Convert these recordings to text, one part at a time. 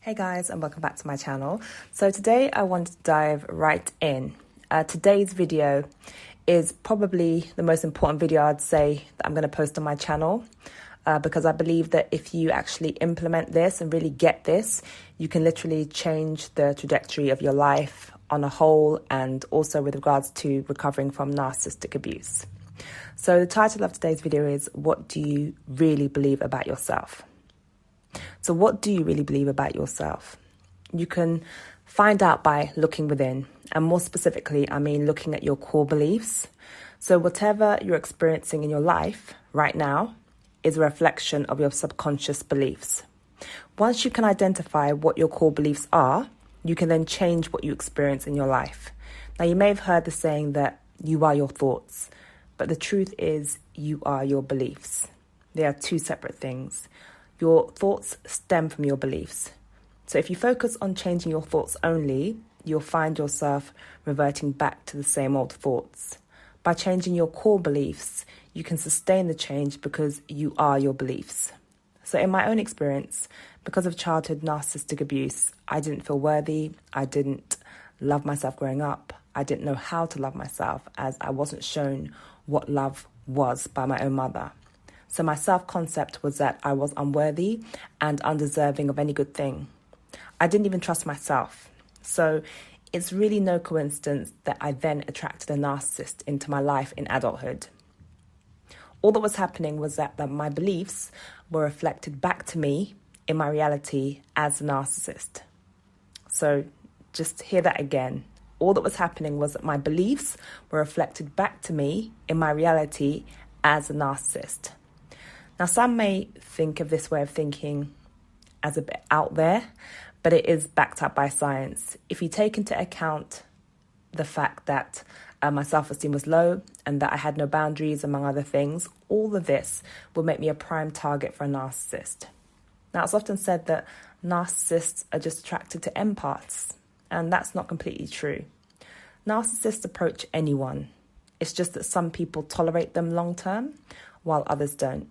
Hey guys, and welcome back to my channel. So today I want to dive right in. Today's video is probably the most important video I'd say that I'm going to post on my channel because I believe that if you actually implement this and really get this, you can literally change the trajectory of your life on a whole and also with regards to recovering from narcissistic abuse. So the title of today's video is, what do you really believe about yourself? So what do you really believe about yourself? You can find out by looking within, and more specifically, I mean looking at your core beliefs. So whatever you're experiencing in your life right now is a reflection of your subconscious beliefs. Once you can identify what your core beliefs are, you can then change what you experience in your life. Now, you may have heard the saying that you are your thoughts, but the truth is you are your beliefs. They are two separate things. Your thoughts stem from your beliefs. So if you focus on changing your thoughts only, you'll find yourself reverting back to the same old thoughts. By changing your core beliefs, you can sustain the change because you are your beliefs. So in my own experience, because of childhood narcissistic abuse, I didn't feel worthy. I didn't love myself growing up. I didn't know how to love myself as I wasn't shown what love was by my own mother. So my self-concept was that I was unworthy and undeserving of any good thing. I didn't even trust myself. So it's really no coincidence that I then attracted a narcissist into my life in adulthood. All that was happening was that my beliefs were reflected back to me in my reality as a narcissist. So just hear that again. All that was happening was that my beliefs were reflected back to me in my reality as a narcissist. Now, some may think of this way of thinking as a bit out there, but it is backed up by science. If you take into account the fact that my self-esteem was low and that I had no boundaries, among other things, all of this will make me a prime target for a narcissist. Now, it's often said that narcissists are just attracted to empaths, and that's not completely true. Narcissists approach anyone. It's just that some people tolerate them long-term, while others don't.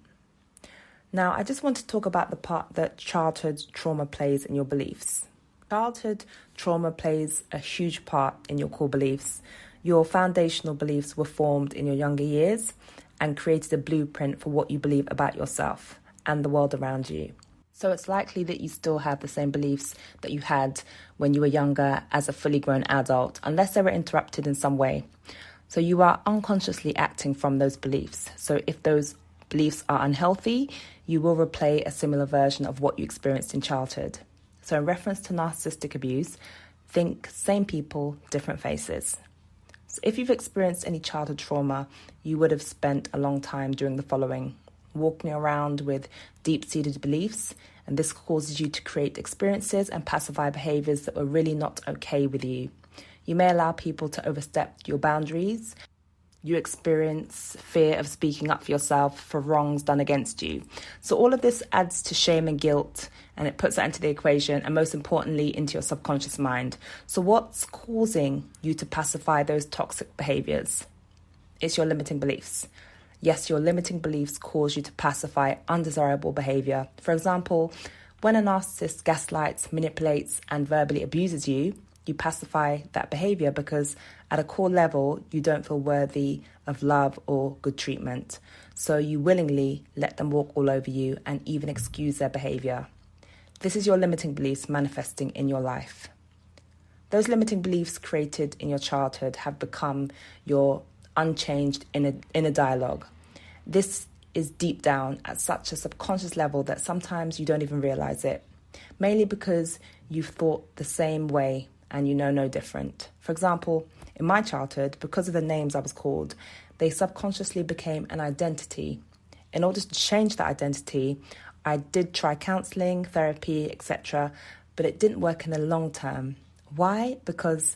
Now, I just want to talk about the part that childhood trauma plays in your beliefs. Childhood trauma plays a huge part in your core beliefs. Your foundational beliefs were formed in your younger years and created a blueprint for what you believe about yourself and the world around you. So it's likely that you still have the same beliefs that you had when you were younger as a fully grown adult, unless they were interrupted in some way. So you are unconsciously acting from those beliefs. So if those beliefs are unhealthy, you will replay a similar version of what you experienced in childhood. So in reference to narcissistic abuse, think same people, different faces. So if you've experienced any childhood trauma, you would have spent a long time doing the following: walking around with deep-seated beliefs, and this causes you to create experiences and pacify behaviors that were really not okay with you. You may allow people to overstep your boundaries. You experience fear of speaking up for yourself for wrongs done against you. So all of this adds to shame and guilt, and it puts that into the equation, and most importantly, into your subconscious mind. So what's causing you to pacify those toxic behaviors? It's your limiting beliefs. Yes, your limiting beliefs cause you to pacify undesirable behavior. For example, when a narcissist gaslights, manipulates, and verbally abuses you, you pacify that behavior because at a core level, you don't feel worthy of love or good treatment. So you willingly let them walk all over you and even excuse their behavior. This is your limiting beliefs manifesting in your life. Those limiting beliefs created in your childhood have become your unchanged inner dialogue. This is deep down at such a subconscious level that sometimes you don't even realize it, mainly because you've thought the same way and you know no different. For example, in my childhood, because of the names I was called, they subconsciously became an identity. In order to change that identity, I did try counseling, therapy, etc., but it didn't work in the long term. Why? Because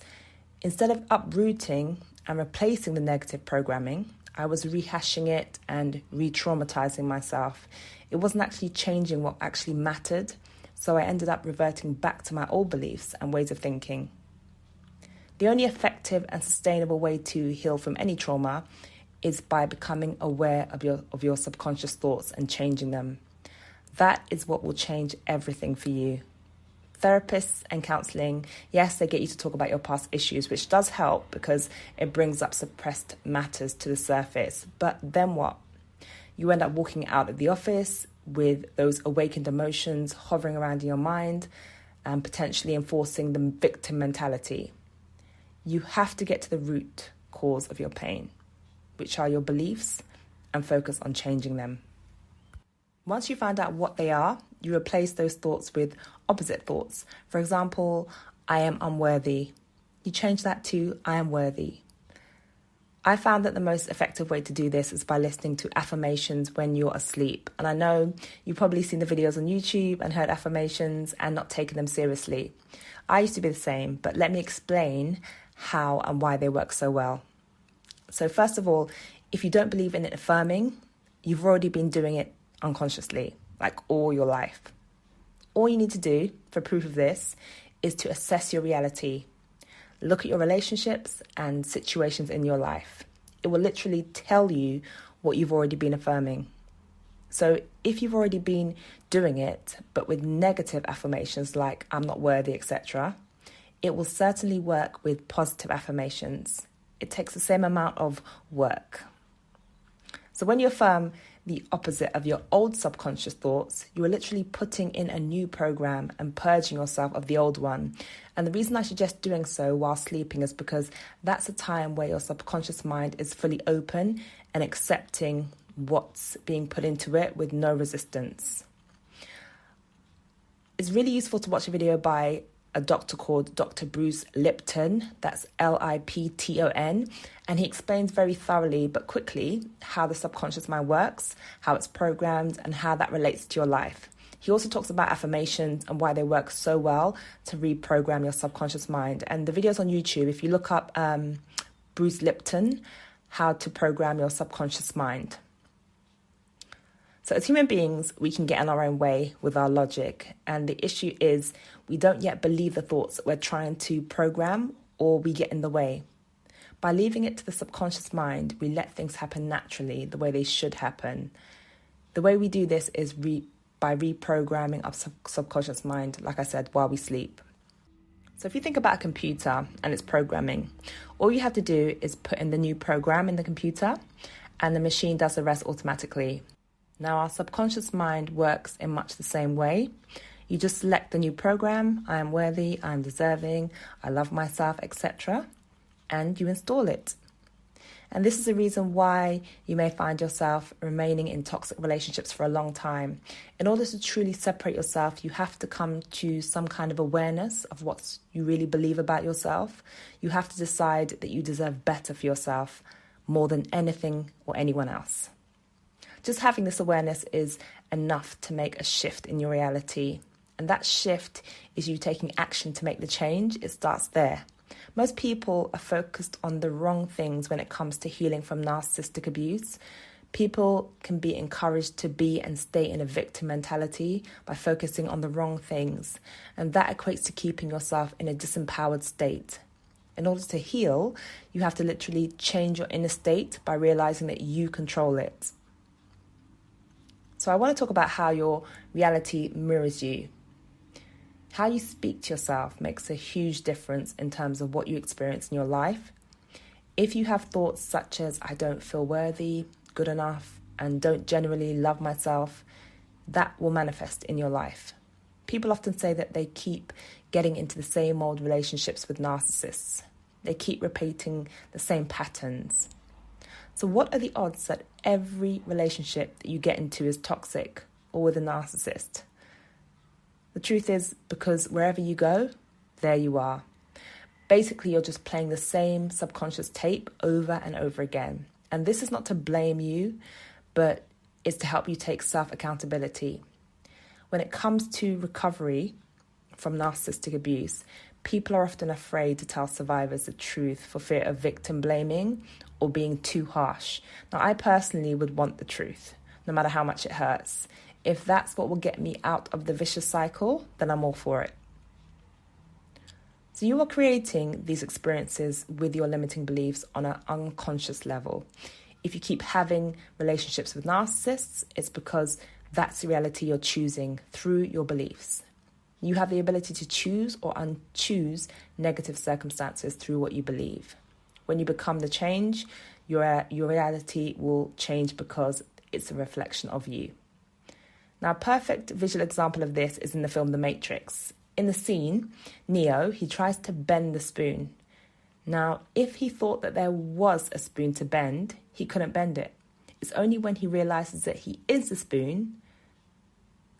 instead of uprooting and replacing the negative programming, I was rehashing it and re-traumatizing myself. It wasn't actually changing what actually mattered. So I ended up reverting back to my old beliefs and ways of thinking. The only effective and sustainable way to heal from any trauma is by becoming aware of your subconscious thoughts and changing them. That is what will change everything for you. Therapists and counselling, yes, they get you to talk about your past issues, which does help because it brings up suppressed matters to the surface. But then what? You end up walking out of the office with those awakened emotions hovering around in your mind and potentially enforcing the victim mentality. You have to get to the root cause of your pain, which are your beliefs, and focus on changing them. Once you find out what they are, you replace those thoughts with opposite thoughts. For example, I am unworthy. You change that to I am worthy. I found that the most effective way to do this is by listening to affirmations when you're asleep. And I know you've probably seen the videos on YouTube and heard affirmations and not taken them seriously. I used to be the same, but let me explain how and why they work so well. So first of all, if you don't believe in it affirming, you've already been doing it unconsciously, like all your life. All you need to do for proof of this is to assess your reality. Look at your relationships and situations in your life. It will literally tell you what you've already been affirming. So if you've already been doing it, but with negative affirmations like I'm not worthy, etc., it will certainly work with positive affirmations. It takes the same amount of work. So when you affirm the opposite of your old subconscious thoughts, you are literally putting in a new program and purging yourself of the old one. And the reason I suggest doing so while sleeping is because that's a time where your subconscious mind is fully open and accepting what's being put into it with no resistance. It's really useful to watch a video by a doctor called Dr. Bruce Lipton, that's Lipton, and he explains very thoroughly but quickly how the subconscious mind works, how it's programmed, and how that relates to your life. He also talks about affirmations and why they work so well to reprogram your subconscious mind. And the videos on YouTube, if you look up Bruce Lipton, how to program your subconscious mind. So as human beings, we can get in our own way with our logic. And the issue is we don't yet believe the thoughts that we're trying to program, or we get in the way. By leaving it to the subconscious mind, we let things happen naturally, the way they should happen. The way we do this is by reprogramming our subconscious mind, like I said, while we sleep. So if you think about a computer and its programming, all you have to do is put in the new program in the computer and the machine does the rest automatically. Now, our subconscious mind works in much the same way. You just select the new program, I am worthy, I am deserving, I love myself, etc., and you install it. And this is the reason why you may find yourself remaining in toxic relationships for a long time. In order to truly separate yourself, you have to come to some kind of awareness of what you really believe about yourself. You have to decide that you deserve better for yourself more than anything or anyone else. Just having this awareness is enough to make a shift in your reality. And that shift is you taking action to make the change. It starts there. Most people are focused on the wrong things when it comes to healing from narcissistic abuse. People can be encouraged to be and stay in a victim mentality by focusing on the wrong things. And that equates to keeping yourself in a disempowered state. In order to heal, you have to literally change your inner state by realizing that you control it. So I want to talk about how your reality mirrors you. How you speak to yourself makes a huge difference in terms of what you experience in your life. If you have thoughts such as, I don't feel worthy, good enough, and don't generally love myself, that will manifest in your life. People often say that they keep getting into the same old relationships with narcissists. They keep repeating the same patterns. So what are the odds that every relationship that you get into is toxic or with a narcissist? The truth is, because wherever you go, there you are. Basically, you're just playing the same subconscious tape over and over again. And this is not to blame you, but it's to help you take self-accountability. When it comes to recovery from narcissistic abuse, people are often afraid to tell survivors the truth for fear of victim blaming or being too harsh. Now, I personally would want the truth, no matter how much it hurts. If that's what will get me out of the vicious cycle, then I'm all for it. So you are creating these experiences with your limiting beliefs on an unconscious level. If you keep having relationships with narcissists, it's because that's the reality you're choosing through your beliefs. You have the ability to choose or unchoose negative circumstances through what you believe. When you become the change, your reality will change because it's a reflection of you. Now, a perfect visual example of this is in the film The Matrix. In the scene, Neo, he tries to bend the spoon. Now, if he thought that there was a spoon to bend, he couldn't bend it. It's only when he realizes that he is the spoon,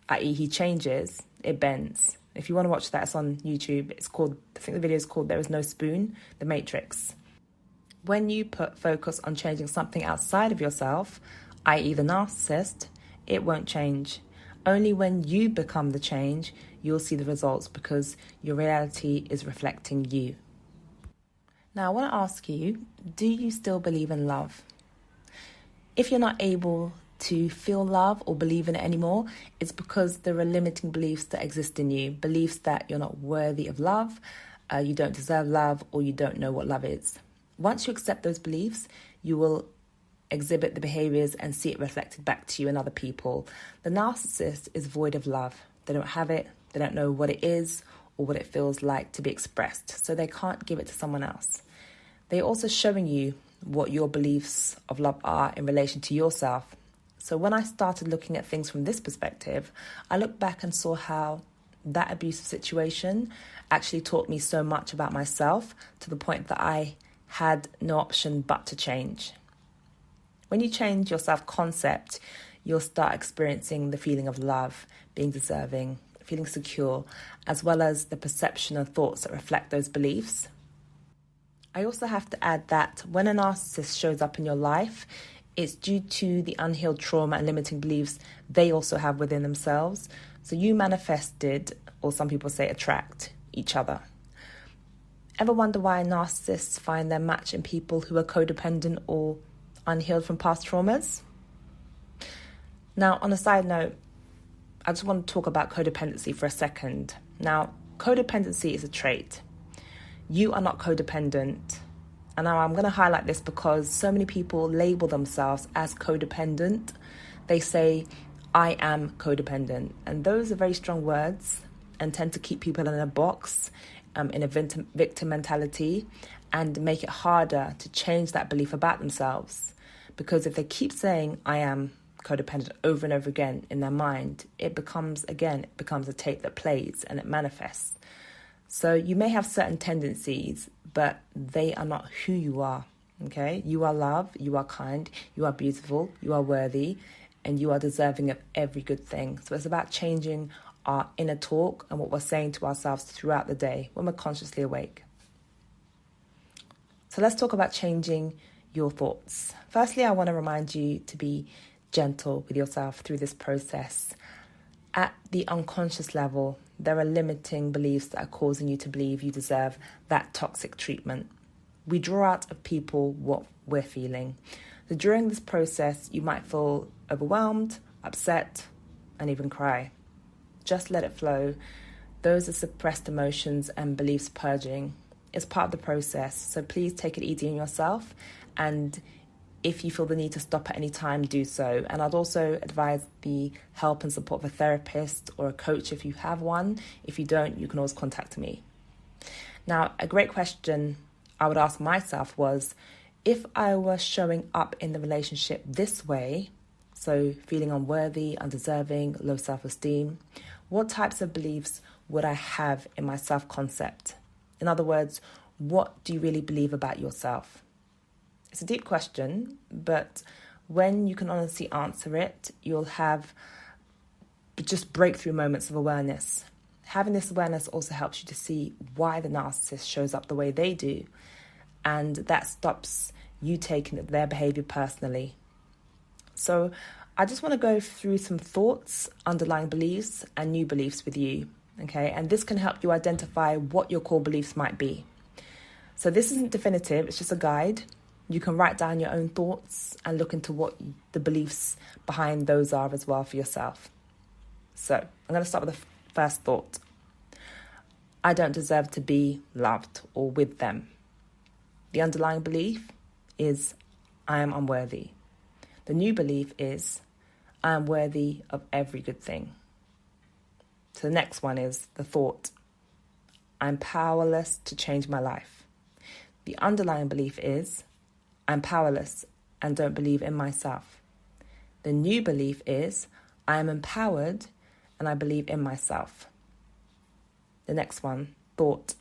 i.e. he changes, it bends. If you want to watch that, it's on YouTube. I think the video is called There Is No Spoon, The Matrix. When you put focus on changing something outside of yourself, i.e. the narcissist, it won't change. Only when you become the change, you'll see the results because your reality is reflecting you. Now, I want to ask you, do you still believe in love? If you're not able to feel love or believe in it anymore, it's because there are limiting beliefs that exist in you. Beliefs that you're not worthy of love, you don't deserve love, or you don't know what love is. Once you accept those beliefs, you will exhibit the behaviors and see it reflected back to you and other people. The narcissist is void of love. They don't have it. They don't know what it is or what it feels like to be expressed. So they can't give it to someone else. They're also showing you what your beliefs of love are in relation to yourself. So when I started looking at things from this perspective, I looked back and saw how that abusive situation actually taught me so much about myself to the point that I had no option but to change. When you change your self-concept, you'll start experiencing the feeling of love, being deserving, feeling secure, as well as the perception and thoughts that reflect those beliefs. I also have to add that when a narcissist shows up in your life, it's due to the unhealed trauma and limiting beliefs they also have within themselves. So you manifested, or some people say attract, each other. Ever wonder why narcissists find their match in people who are codependent or unhealed from past traumas? Now, on a side note, I just want to talk about codependency for a second. Now, codependency is a trait. You are not codependent. And now I'm going to highlight this because so many people label themselves as codependent. They say, I am codependent. And those are very strong words and tend to keep people in a box, in a victim mentality, and make it harder to change that belief about themselves. Because if they keep saying, I am codependent over and over again in their mind, it becomes a tape that plays and it manifests. So you may have certain tendencies, but they are not who you are, okay? You are love, you are kind, you are beautiful, you are worthy, and you are deserving of every good thing. So it's about changing our inner talk and what we're saying to ourselves throughout the day when we're consciously awake. So let's talk about changing your thoughts. Firstly, I want to remind you to be gentle with yourself through this process. At the unconscious level, there are limiting beliefs that are causing you to believe you deserve that toxic treatment. We draw out of people what we're feeling. So during this process, you might feel overwhelmed, upset, and even cry. Just let it flow. Those are suppressed emotions and beliefs purging. It's part of the process, so please take it easy on yourself, and if you feel the need to stop at any time, do so. And I'd also advise the help and support of a therapist or a coach if you have one. If you don't, you can always contact me. Now, a great question I would ask myself was, if I was showing up in the relationship this way, so feeling unworthy, undeserving, low self-esteem, what types of beliefs would I have in my self-concept? In other words, what do you really believe about yourself? It's a deep question, but when you can honestly answer it, you'll have just breakthrough moments of awareness. Having this awareness also helps you to see why the narcissist shows up the way they do, and that stops you taking their behavior personally. So I just want to go through some thoughts, underlying beliefs, and new beliefs with you, okay? And this can help you identify what your core beliefs might be. So this isn't definitive, it's just a guide. You can write down your own thoughts and look into what the beliefs behind those are as well for yourself. So I'm going to start with the first thought. I don't deserve to be loved or with them. The underlying belief is I am unworthy. The new belief is I am worthy of every good thing. So the next one is the thought, I'm powerless to change my life. The underlying belief is, I'm powerless and don't believe in myself. The new belief is, I am empowered and I believe in myself. The next one, thought,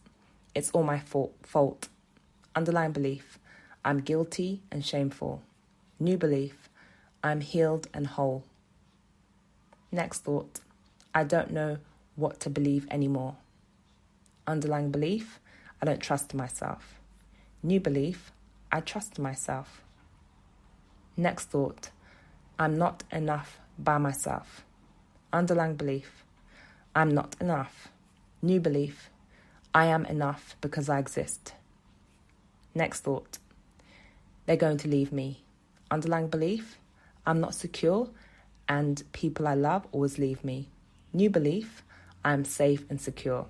it's all my fault. Underlying belief, I'm guilty and shameful. New belief, I'm healed and whole. Next thought, I don't know what to believe anymore. Underlying belief, I don't trust myself. New belief, I trust myself. Next thought, I'm not enough by myself. Underlying belief, I'm not enough. New belief, I am enough because I exist. Next thought, they're going to leave me. Underlying belief, I'm not secure and people I love always leave me. New belief, I'm safe and secure.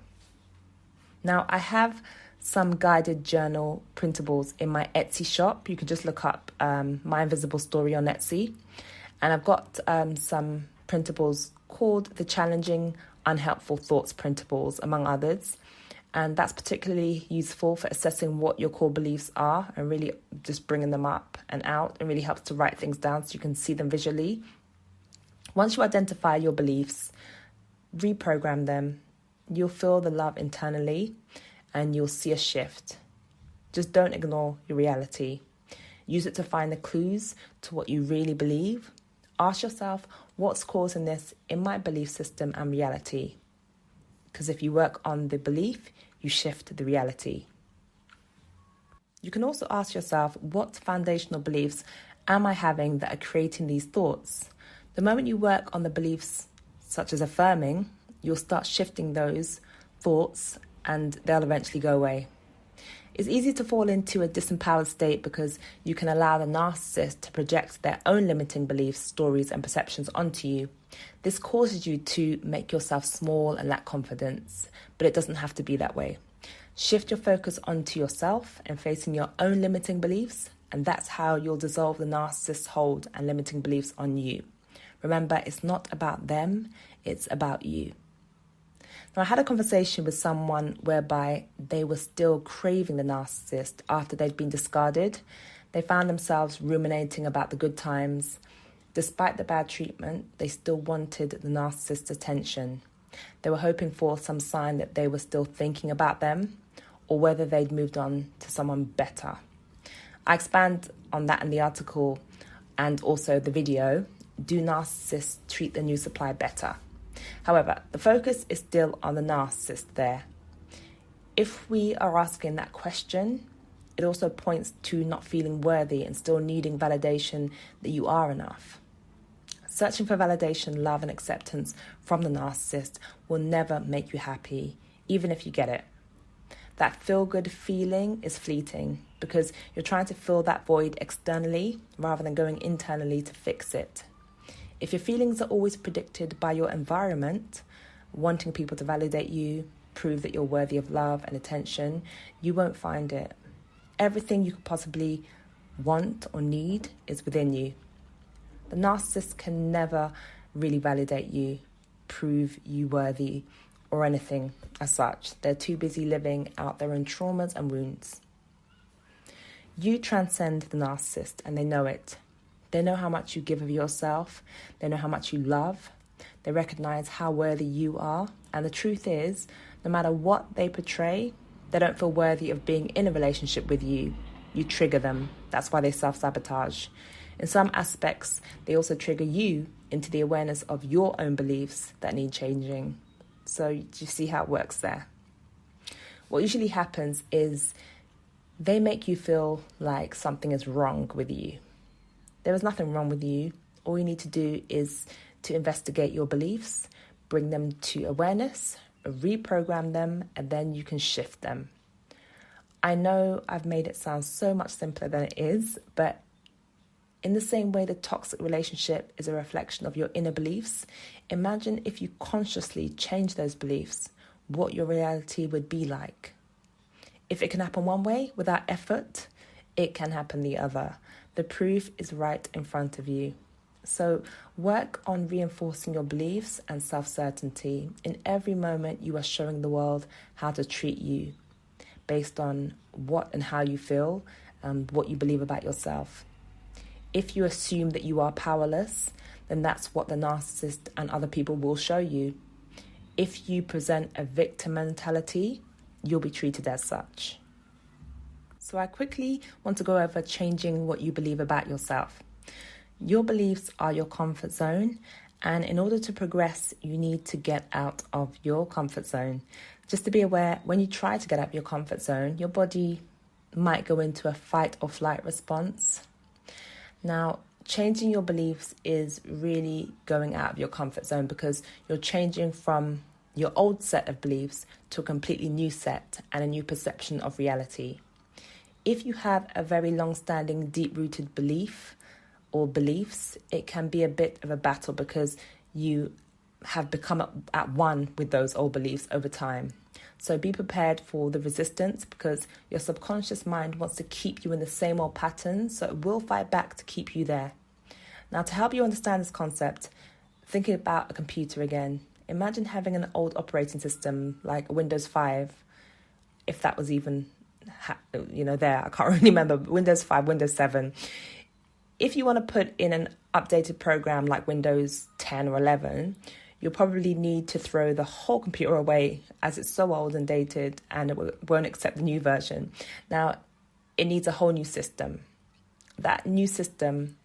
Now, I have some guided journal printables in my Etsy shop. You can just look up My Invisible Story on Etsy. And I've got some printables called the Challenging Unhelpful Thoughts Printables, among others. And that's particularly useful for assessing what your core beliefs are and really just bringing them up and out. It really helps to write things down so you can see them visually. Once you identify your beliefs, reprogram them, you'll feel the love internally and you'll see a shift. Just don't ignore your reality. Use it to find the clues to what you really believe. Ask yourself, what's causing this in my belief system and reality? Because if you work on the belief, you shift the reality. You can also ask yourself, what foundational beliefs am I having that are creating these thoughts? The moment you work on the beliefs, such as affirming, you'll start shifting those thoughts and they'll eventually go away. It's easy to fall into a disempowered state because you can allow the narcissist to project their own limiting beliefs, stories, and perceptions onto you. This causes you to make yourself small and lack confidence, but it doesn't have to be that way. Shift your focus onto yourself and facing your own limiting beliefs, and that's how you'll dissolve the narcissist's hold and limiting beliefs on you. Remember, it's not about them, it's about you. Now, I had a conversation with someone whereby they were still craving the narcissist after they'd been discarded. They found themselves ruminating about the good times. Despite the bad treatment, they still wanted the narcissist's attention. They were hoping for some sign that they were still thinking about them or whether they'd moved on to someone better. I expand on that in the article and also the video. Do narcissists treat the new supply better? However, the focus is still on the narcissist there. If we are asking that question, it also points to not feeling worthy and still needing validation that you are enough. Searching for validation, love, and acceptance from the narcissist will never make you happy, even if you get it. That feel-good feeling is fleeting because you're trying to fill that void externally rather than going internally to fix it. If your feelings are always predicted by your environment, wanting people to validate you, prove that you're worthy of love and attention, you won't find it. Everything you could possibly want or need is within you. The narcissist can never really validate you, prove you worthy, or anything as such. They're too busy living out their own traumas and wounds. You transcend the narcissist and they know it. They know how much you give of yourself. They know how much you love. They recognize how worthy you are. And the truth is, no matter what they portray, they don't feel worthy of being in a relationship with you. You trigger them. That's why they self-sabotage. In some aspects, they also trigger you into the awareness of your own beliefs that need changing. So you see how it works there. What usually happens is they make you feel like something is wrong with you. There is nothing wrong with you. All you need to do is to investigate your beliefs, bring them to awareness, reprogram them, and then you can shift them. I know I've made it sound so much simpler than it is, but in the same way the toxic relationship is a reflection of your inner beliefs, imagine if you consciously change those beliefs, what your reality would be like. If it can happen one way without effort, it can happen the other. The proof is right in front of you. So work on reinforcing your beliefs and self-certainty. In every moment, you are showing the world how to treat you based on what and how you feel and what you believe about yourself. If you assume that you are powerless, then that's what the narcissist and other people will show you. If you present a victim mentality, you'll be treated as such. So I quickly want to go over changing what you believe about yourself. Your beliefs are your comfort zone, and in order to progress, you need to get out of your comfort zone. Just to be aware, when you try to get out of your comfort zone, your body might go into a fight or flight response. Now, changing your beliefs is really going out of your comfort zone because you're changing from your old set of beliefs to a completely new set and a new perception of reality. If you have a very long-standing, deep-rooted belief or beliefs, it can be a bit of a battle because you have become at one with those old beliefs over time. So be prepared for the resistance because your subconscious mind wants to keep you in the same old patterns, so it will fight back to keep you there. Now, to help you understand this concept, think about a computer again. Imagine having an old operating system like Windows 5, if that was even there. I can't really remember. Windows 5, Windows 7. If you want to put in an updated program like Windows 10 or 11, you'll probably need to throw the whole computer away as it's so old and dated and it won't accept the new version. Now, it needs a whole new system. That new system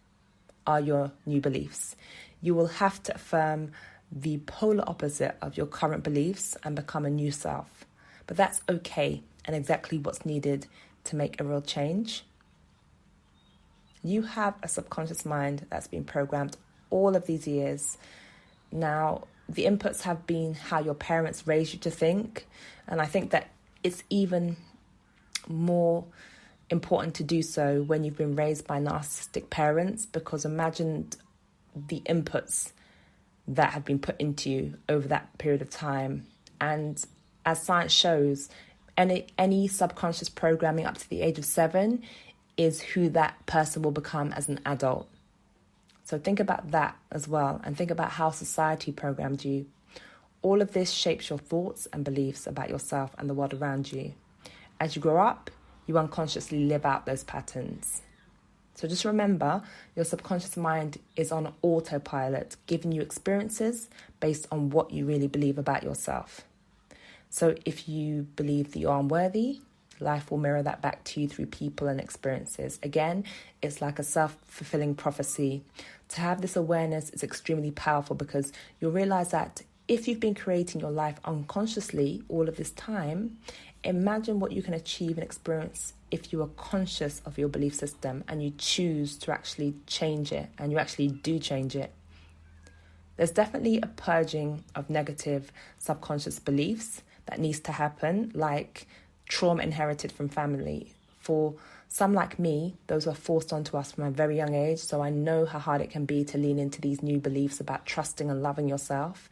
are your new beliefs. You will have to affirm the polar opposite of your current beliefs and become a new self. But that's okay and exactly what's needed to make a real change. You have a subconscious mind that's been programmed all of these years. Now, the inputs have been how your parents raised you to think, and I think that it's even more important to do so when you've been raised by narcissistic parents, because imagine the inputs that have been put into you over that period of time. And as science shows, any subconscious programming up to the age of 7 is who that person will become as an adult. So think about that as well, and think about how society programmed you. All of this shapes your thoughts and beliefs about yourself and the world around you. As you grow up, you unconsciously live out those patterns. So just remember, your subconscious mind is on autopilot, giving you experiences based on what you really believe about yourself. So if you believe that you're unworthy, life will mirror that back to you through people and experiences. Again, it's like a self-fulfilling prophecy. To have this awareness is extremely powerful because you'll realize that if you've been creating your life unconsciously all of this time, imagine what you can achieve and experience if you are conscious of your belief system and you choose to actually change it, and you actually do change it. There's definitely a purging of negative subconscious beliefs that needs to happen, like trauma inherited from family. For some like me, those were forced onto us from a very young age, so I know how hard it can be to lean into these new beliefs about trusting and loving yourself.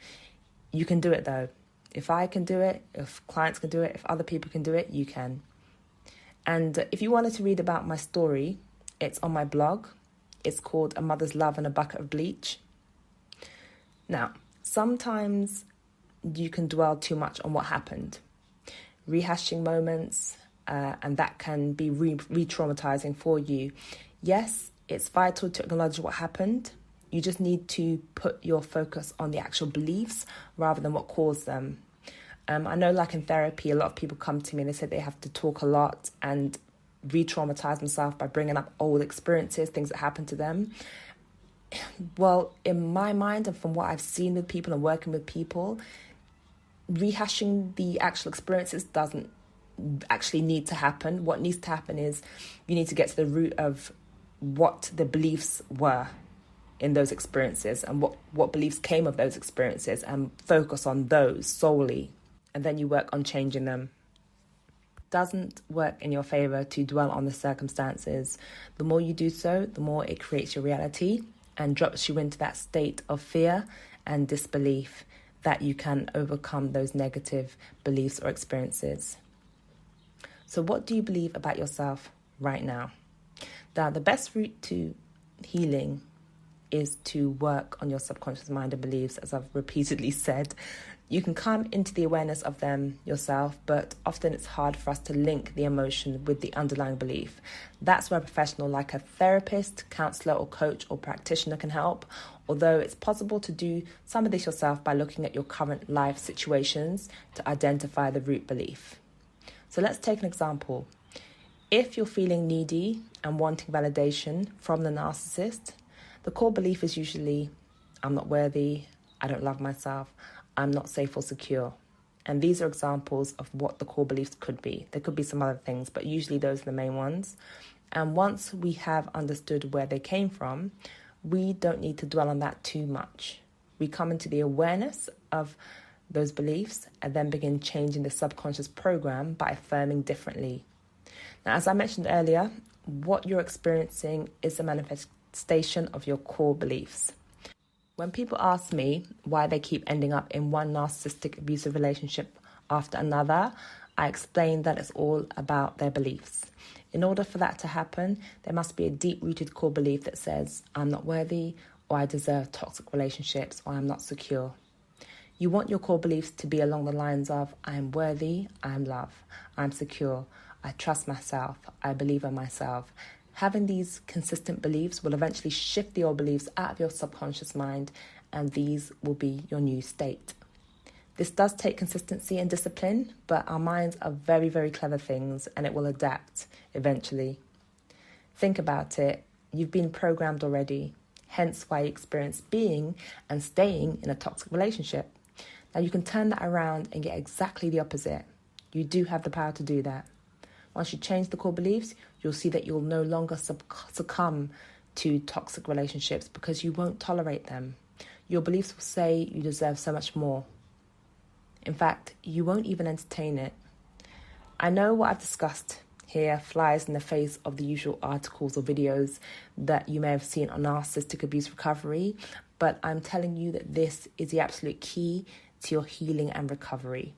You can do it though. If I can do it, if clients can do it, if other people can do it, you can. And if you wanted to read about my story, it's on my blog. It's called A Mother's Love and a Bucket of Bleach. Now, sometimes you can dwell too much on what happened. Rehashing moments, and that can be re-traumatizing for you. Yes, it's vital to acknowledge what happened. You just need to put your focus on the actual beliefs rather than what caused them. I know, like in therapy, a lot of people come to me and they say they have to talk a lot and re-traumatize themselves by bringing up old experiences, things that happened to them. Well, in my mind and from what I've seen with people and working with people, rehashing the actual experiences doesn't actually need to happen. What needs to happen is you need to get to the root of what the beliefs were in those experiences and what beliefs came of those experiences, and focus on those solely, and then you work on changing them. Doesn't work in your favor to dwell on the circumstances. The more you do so, the more it creates your reality and drops you into that state of fear and disbelief that you can overcome those negative beliefs or experiences. So what do you believe about yourself right now? Now, the best route to healing is to work on your subconscious mind and beliefs, as I've repeatedly said. You can come into the awareness of them yourself, but often it's hard for us to link the emotion with the underlying belief. That's where a professional like a therapist, counselor, or coach or practitioner can help, although it's possible to do some of this yourself by looking at your current life situations to identify the root belief. So let's take an example. If you're feeling needy and wanting validation from the narcissist, the core belief is usually, I'm not worthy, I don't love myself, I'm not safe or secure. And these are examples of what the core beliefs could be. There could be some other things, but usually those are the main ones. And once we have understood where they came from, we don't need to dwell on that too much. We come into the awareness of those beliefs and then begin changing the subconscious program by affirming differently. Now, as I mentioned earlier, what you're experiencing is a manifestation of your core beliefs. When people ask me why they keep ending up in one narcissistic abusive relationship after another, I explain that it's all about their beliefs. In order for that to happen, there must be a deep-rooted core belief that says, I'm not worthy, or I deserve toxic relationships, or I'm not secure. You want your core beliefs to be along the lines of, I am worthy, I am loved, I'm secure, I trust myself, I believe in myself. Having these consistent beliefs will eventually shift the old beliefs out of your subconscious mind, and these will be your new state. This does take consistency and discipline, but our minds are very, very clever things, and it will adapt eventually. Think about it. You've been programmed already, hence why you experience being and staying in a toxic relationship. Now you can turn that around and get exactly the opposite. You do have the power to do that. Once you change the core beliefs, you'll see that you'll no longer succumb to toxic relationships because you won't tolerate them. Your beliefs will say you deserve so much more. In fact, you won't even entertain it. I know what I've discussed here flies in the face of the usual articles or videos that you may have seen on narcissistic abuse recovery, but I'm telling you that this is the absolute key to your healing and recovery.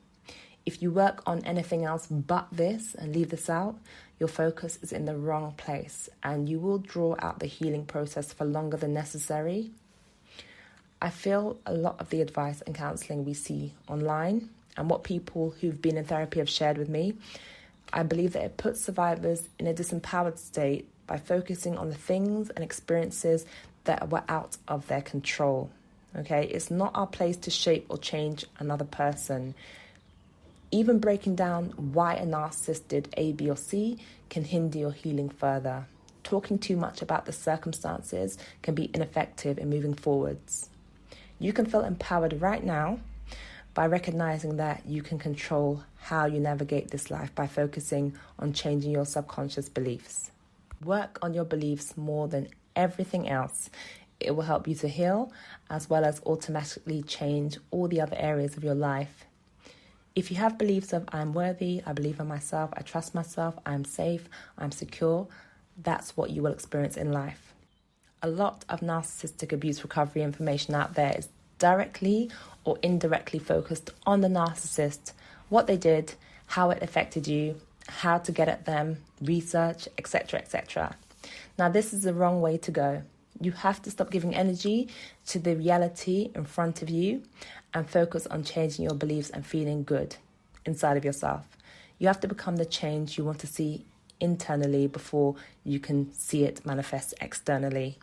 If you work on anything else but this and leave this out, your focus is in the wrong place and you will draw out the healing process for longer than necessary. I feel a lot of the advice and counselling we see online and what people who've been in therapy have shared with me, I believe that it puts survivors in a disempowered state by focusing on the things and experiences that were out of their control. Okay, it's not our place to shape or change another person. Even breaking down why a narcissist did A, B, or C can hinder your healing further. Talking too much about the circumstances can be ineffective in moving forwards. You can feel empowered right now by recognizing that you can control how you navigate this life by focusing on changing your subconscious beliefs. Work on your beliefs more than everything else. It will help you to heal as well as automatically change all the other areas of your life. If you have beliefs of I'm worthy, I believe in myself, I trust myself, I'm safe, I'm secure, that's what you will experience in life. A lot of narcissistic abuse recovery information out there is directly or indirectly focused on the narcissist, what they did, how it affected you, how to get at them, research, etc., etc. Now, this is the wrong way to go. You have to stop giving energy to the reality in front of you and focus on changing your beliefs and feeling good inside of yourself. You have to become the change you want to see internally before you can see it manifest externally.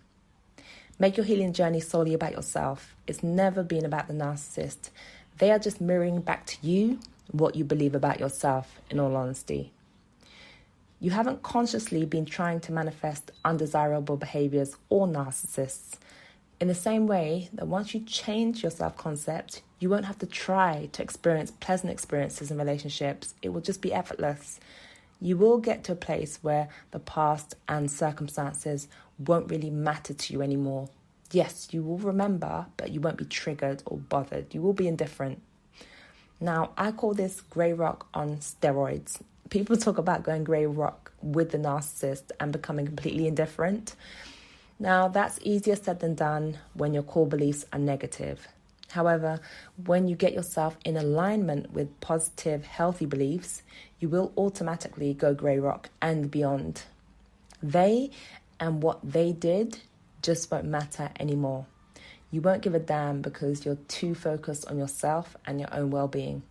Make your healing journey solely about yourself. It's never been about the narcissist. They are just mirroring back to you what you believe about yourself, in all honesty. You haven't consciously been trying to manifest undesirable behaviors or narcissists. In the same way that once you change your self-concept, you won't have to try to experience pleasant experiences in relationships. It will just be effortless. You will get to a place where the past and circumstances won't really matter to you anymore. Yes, you will remember, but you won't be triggered or bothered. You will be indifferent. Now, I call this grey rock on steroids. People talk about going grey rock with the narcissist and becoming completely indifferent. Now, that's easier said than done when your core beliefs are negative. However, when you get yourself in alignment with positive, healthy beliefs, you will automatically go grey rock and beyond. They and what they did just won't matter anymore. You won't give a damn because you're too focused on yourself and your own well-being.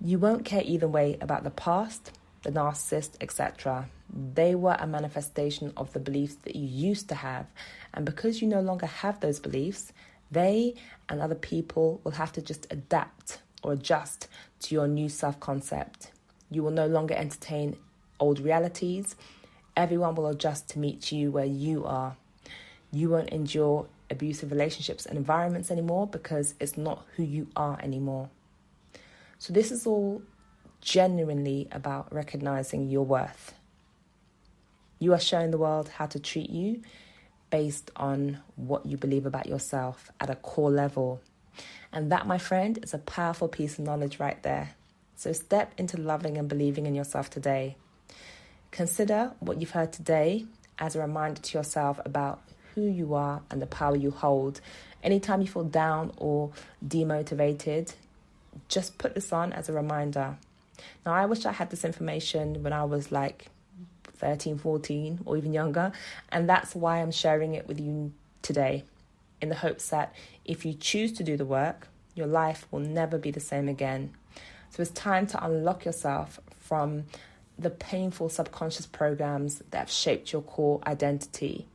You won't care either way about the past, the narcissist, etc. They were a manifestation of the beliefs that you used to have. And because you no longer have those beliefs, they and other people will have to just adapt or adjust to your new self-concept. You will no longer entertain old realities. Everyone will adjust to meet you where you are. You won't endure abusive relationships and environments anymore because it's not who you are anymore. So this is all genuinely about recognizing your worth. You are showing the world how to treat you based on what you believe about yourself at a core level. And that, my friend, is a powerful piece of knowledge right there. So step into loving and believing in yourself today. Consider what you've heard today as a reminder to yourself about who you are and the power you hold. Anytime you feel down or demotivated, just put this on as a reminder. Now, I wish I had this information when I was like 13, 14 or even younger. And that's why I'm sharing it with you today, in the hopes that if you choose to do the work, your life will never be the same again. So it's time to unlock yourself from the painful subconscious programs that have shaped your core identity.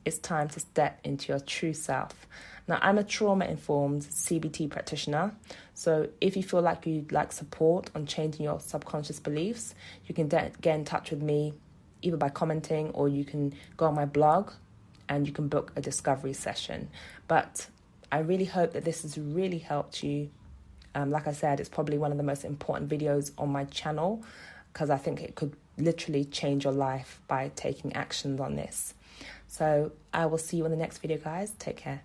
It's time to step into your true self. Now, I'm a trauma-informed CBT practitioner, so if you feel like you'd like support on changing your subconscious beliefs, you can get in touch with me either by commenting, or you can go on my blog and you can book a discovery session. But I really hope that this has really helped you. Like I said, it's probably one of the most important videos on my channel because I think it could literally change your life by taking actions on this. So I will see you in the next video, guys. Take care.